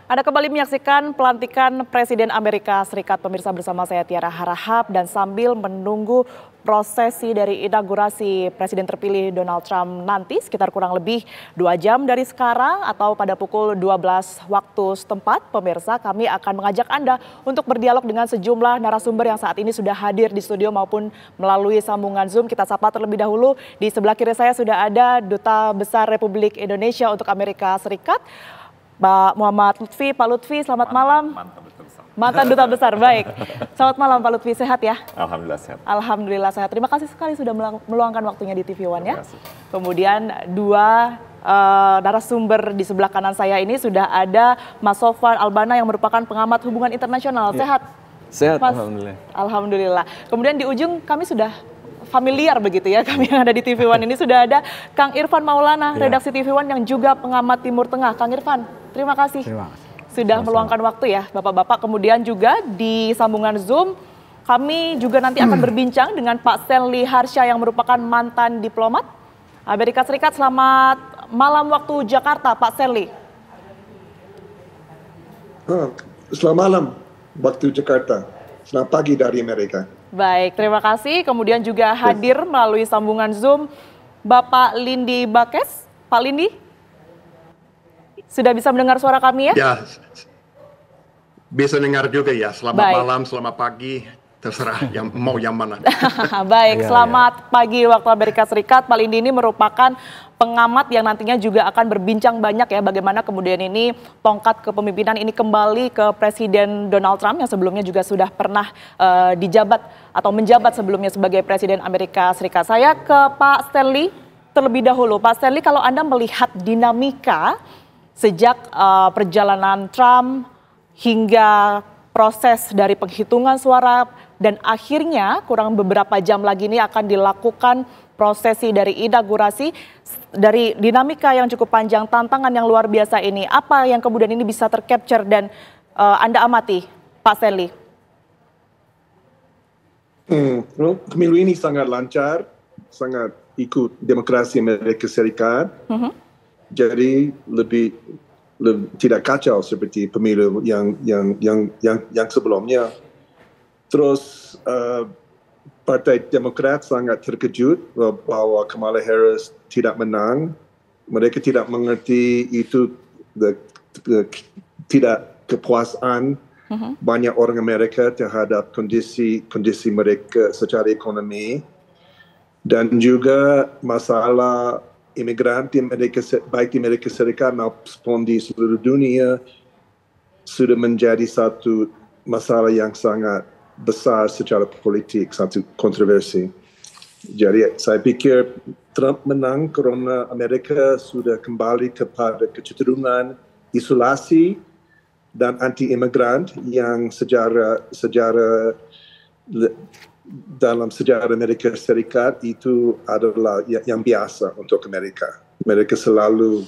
Anda kembali menyaksikan pelantikan Presiden Amerika Serikat, pemirsa, bersama saya Tiara Harahap, dan sambil menunggu prosesi dari inaugurasi Presiden terpilih Donald Trump nanti sekitar kurang lebih 2 jam dari sekarang atau pada pukul 12 waktu setempat, pemirsa, kami akan mengajak Anda untuk berdialog dengan sejumlah narasumber yang saat ini sudah hadir di studio maupun melalui sambungan Zoom. Kita sapa terlebih dahulu, di sebelah kiri saya sudah ada Duta Besar Republik Indonesia untuk Amerika Serikat, Pak Muhammad Lutfi. Pak Lutfi, selamat malam. Mantan Duta Besar, baik. Selamat malam Pak Lutfi, sehat ya? Alhamdulillah sehat. Alhamdulillah sehat. Terima kasih sekali sudah meluangkan waktunya di TV One ya. Kemudian dua narasumber di sebelah kanan saya ini sudah ada Mas Sofwan Albana yang merupakan pengamat hubungan internasional. Sehat? Sehat, Mas? Alhamdulillah. Alhamdulillah. Kemudian di ujung kami sudah familiar begitu ya, kami yang ada di TV One ini sudah ada Kang Irfan Maulana, redaksi TV One yang juga pengamat Timur Tengah. Kang Irfan, terima kasih. Sudah meluangkan waktu ya Bapak-Bapak. Kemudian juga di sambungan Zoom kami juga nanti akan berbincang dengan Pak Stanley Harsha yang merupakan mantan diplomat Amerika Serikat. Selamat malam waktu Jakarta, Pak Stanley. Selamat malam waktu Jakarta. Selamat pagi dari Amerika. Baik, terima kasih. Kemudian juga hadir melalui sambungan Zoom Bapak Lindi Bakes. Pak Lindi, sudah bisa mendengar suara kami ya? Ya, bisa dengar juga ya. Selamat Baik. malam, selamat pagi, terserah yang mau yang mana. Baik, selamat pagi waktu Amerika Serikat. Pak Lindi ini merupakan pengamat yang nantinya juga akan berbincang banyak ya bagaimana kemudian ini tongkat kepemimpinan ini kembali ke Presiden Donald Trump yang sebelumnya juga sudah pernah dijabat atau menjabat sebelumnya sebagai Presiden Amerika Serikat. Saya ke Pak Stanley terlebih dahulu. Pak Stanley, kalau Anda melihat dinamika sejak perjalanan Trump hingga proses dari penghitungan suara dan akhirnya kurang beberapa jam lagi ini akan dilakukan prosesi dari inaugurasi, dari dinamika yang cukup panjang, tantangan yang luar biasa ini, apa yang kemudian ini bisa tercapture dan Anda amati, Pak Stanley? Pemilu ini sangat lancar, sangat ikut demokrasi Amerika Serikat. Jadi lebih tidak kacau seperti pemilu yang sebelumnya. Terus Partai Demokrat sangat terkejut bahwa Kamala Harris tidak menang. Mereka tidak mengerti itu, tidak kepuasan banyak orang Amerika terhadap kondisi mereka secara ekonomi, dan juga masalah imigran di Amerika, baik di Amerika Serikat maupun di seluruh dunia, sudah menjadi satu masalah yang sangat besar secara politik, satu kontroversi. Jadi saya pikir Trump menang karena Amerika sudah kembali kepada kecenderungan isolasi dan anti-imigran yang dalam sejarah Amerika Serikat itu adalah yang biasa untuk Amerika. Mereka selalu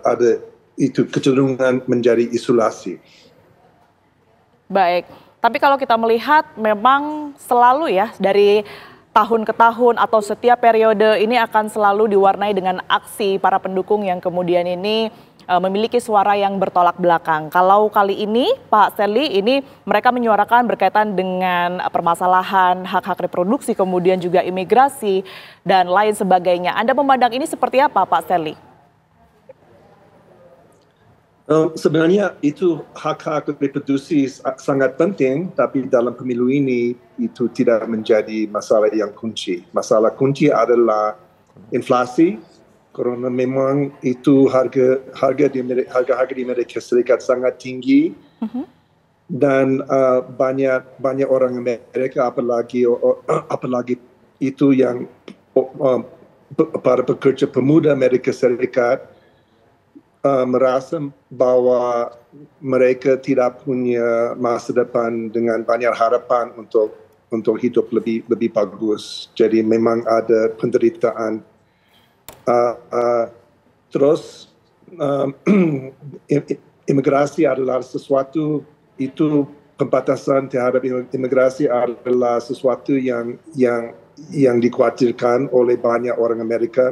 ada itu kecenderungan menjadi isolasi. Baik, tapi kalau kita melihat memang selalu ya dari tahun ke tahun atau setiap periode ini akan selalu diwarnai dengan aksi para pendukung yang kemudian ini memiliki suara yang bertolak belakang. Kalau kali ini Pak Stanley, ini mereka menyuarakan berkaitan dengan permasalahan hak-hak reproduksi, kemudian juga imigrasi dan lain sebagainya. Anda memandang ini seperti apa, Pak Stanley? Sebenarnya itu hak-hak reproduksi sangat penting, tapi dalam pemilu ini itu tidak menjadi masalah yang kunci. Masalah kunci adalah inflasi, karena memang itu harga di Amerika Serikat sangat tinggi, dan banyak orang Amerika, apalagi itu yang para pekerja pemuda Amerika Serikat, merasa bahwa mereka tidak punya masa depan dengan banyak harapan untuk hidup lebih bagus. Jadi memang ada penderitaan. Terus imigrasi adalah sesuatu, itu pembatasan terhadap imigrasi adalah sesuatu yang dikhawatirkan oleh banyak orang Amerika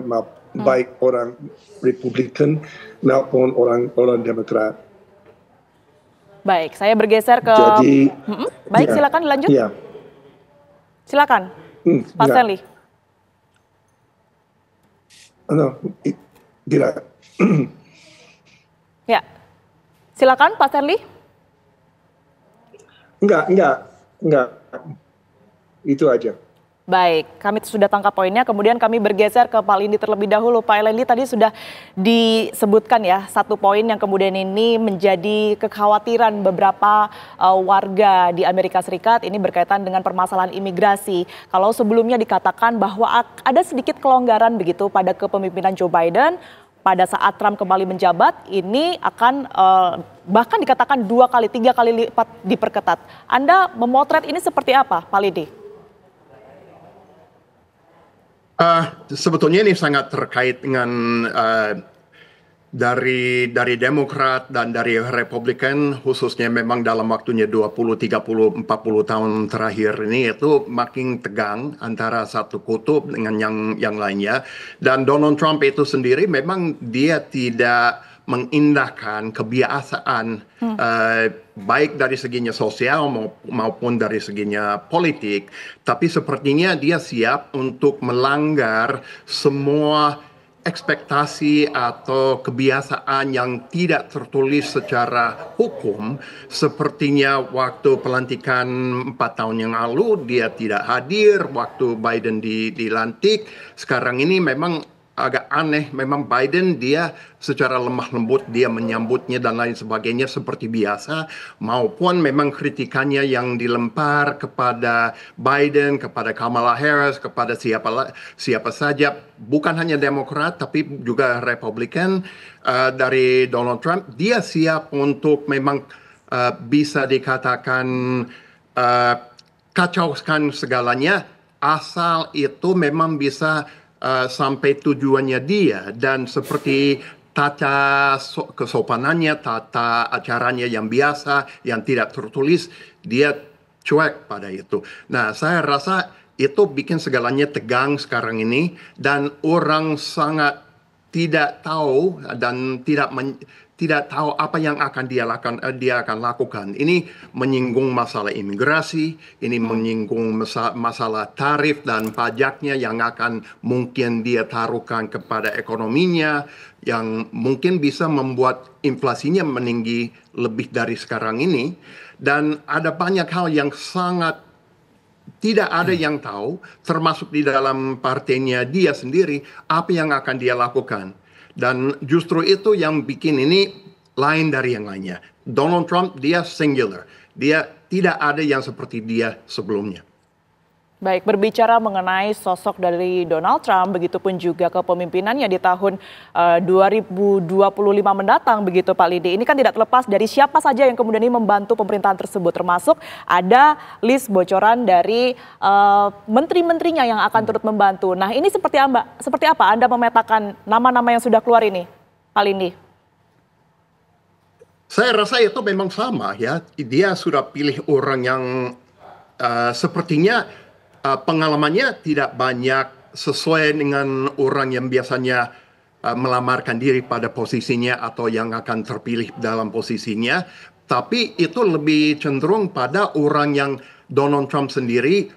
baik orang Republikan maupun orang Demokrat. Baik, saya bergeser ke... Jadi, baik, silakan lanjut. Ya. Silakan, Pak Stanley. Tidak. Ya, silakan Pak Stanley. Enggak. Itu aja. Baik, kami sudah tangkap poinnya. Kemudian kami bergeser ke Pak Lindi terlebih dahulu. Pak Lindi, tadi sudah disebutkan ya satu poin yang kemudian ini menjadi kekhawatiran beberapa warga di Amerika Serikat. Ini berkaitan dengan permasalahan imigrasi. Kalau sebelumnya dikatakan bahwa ada sedikit kelonggaran begitu pada kepemimpinan Joe Biden, pada saat Trump kembali menjabat, ini akan bahkan dikatakan 2 kali, 3 kali lipat diperketat. Anda memotret ini seperti apa, Pak Lindi? Sebetulnya ini sangat terkait dengan dari Demokrat dan dari Republikan, khususnya memang dalam waktunya 20, 30, 40 tahun terakhir ini itu makin tegang antara satu kutub dengan yang lainnya. Dan Donald Trump itu sendiri memang dia tidak mengindahkan kebiasaan baik dari seginya sosial maupun dari seginya politik, tapi sepertinya dia siap untuk melanggar semua ekspektasi atau kebiasaan yang tidak tertulis secara hukum. Sepertinya waktu pelantikan 4 tahun yang lalu dia tidak hadir waktu Biden dilantik. Sekarang ini memang agak aneh, memang Biden dia secara lemah lembut dia menyambutnya dan lain sebagainya seperti biasa, maupun memang kritikannya yang dilempar kepada Biden, kepada Kamala Harris, kepada siapa saja, bukan hanya Demokrat tapi juga Republikan dari Donald Trump, dia siap untuk memang bisa dikatakan kacaukan segalanya asal itu memang bisa sampai tujuannya dia, dan seperti tata kesopanannya, tata acaranya yang biasa, yang tidak tertulis, dia cuek pada itu. Nah, saya rasa itu bikin segalanya tegang sekarang ini, dan orang sangat tidak tahu dan tidak tahu apa yang akan dia akan lakukan. Ini menyinggung masalah imigrasi, ini menyinggung masalah tarif dan pajaknya yang akan mungkin dia taruhkan kepada ekonominya, yang mungkin bisa membuat inflasinya meninggi lebih dari sekarang ini. Dan ada banyak hal yang sangat tidak ada yang tahu, termasuk di dalam partainya dia sendiri, apa yang akan dia lakukan. Dan justru itu yang bikin ini lain dari yang lainnya. Donald Trump dia singular. Dia tidak ada yang seperti dia sebelumnya. Baik, berbicara mengenai sosok dari Donald Trump, begitupun juga kepemimpinannya di tahun 2025 mendatang, begitu Pak Lindi. Ini kan tidak terlepas dari siapa saja yang kemudian ini membantu pemerintahan tersebut, termasuk ada list bocoran dari menteri-menterinya yang akan turut membantu. Nah, ini seperti apa Anda memetakan nama-nama yang sudah keluar ini, Pak Lindi? Saya rasa itu memang sama ya. Dia sudah pilih orang yang sepertinya pengalamannya tidak banyak sesuai dengan orang yang biasanya melamarkan diri pada posisinya atau yang akan terpilih dalam posisinya. Tapi itu lebih cenderung pada orang yang Donald Trump sendiri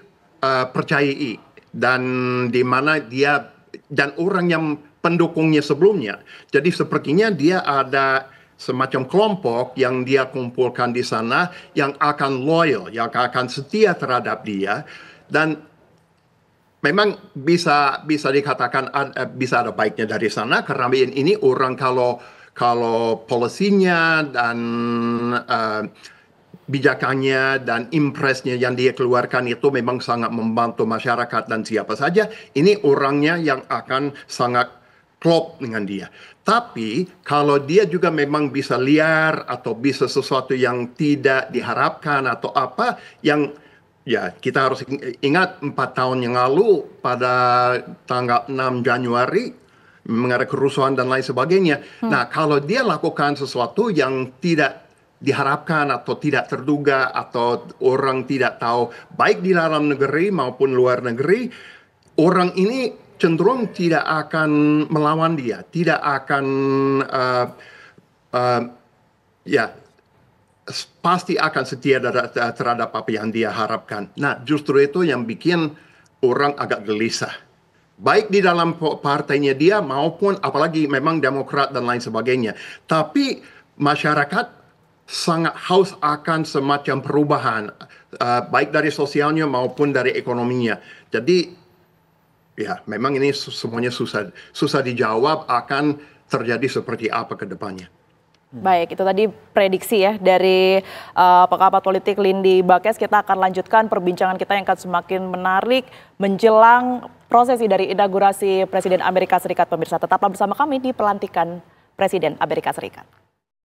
percayai, dan di mana dia dan orang yang pendukungnya sebelumnya. Jadi sepertinya dia ada semacam kelompok yang dia kumpulkan di sana yang akan loyal, yang akan setia terhadap dia. Dan memang bisa dikatakan bisa ada baiknya dari sana, karena ini orang kalau polisinya dan bijakannya dan impresnya yang dia keluarkan itu memang sangat membantu masyarakat dan siapa saja, ini orangnya yang akan sangat klop dengan dia. Tapi kalau dia juga memang bisa liar atau bisa sesuatu yang tidak diharapkan atau apa yang ya, kita harus ingat 4 tahun yang lalu pada tanggal 6 Januari mengenai kerusuhan dan lain sebagainya. Nah, kalau dia lakukan sesuatu yang tidak diharapkan atau tidak terduga atau orang tidak tahu, baik di dalam negeri maupun luar negeri, orang ini cenderung tidak akan melawan dia, tidak akan ya pasti akan setia terhadap apa yang dia harapkan. Nah, justru itu yang bikin orang agak gelisah. Baik di dalam partainya dia maupun apalagi memang Demokrat dan lain sebagainya. Tapi masyarakat sangat haus akan semacam perubahan, baik dari sosialnya maupun dari ekonominya. Jadi ya memang ini semuanya susah dijawab akan terjadi seperti apa ke depannya. Baik, itu tadi prediksi ya dari pengamat politik Lindi Bakes. Kita akan lanjutkan perbincangan kita yang akan semakin menarik menjelang prosesi dari inaugurasi Presiden Amerika Serikat, pemirsa. Tetaplah bersama kami di pelantikan Presiden Amerika Serikat.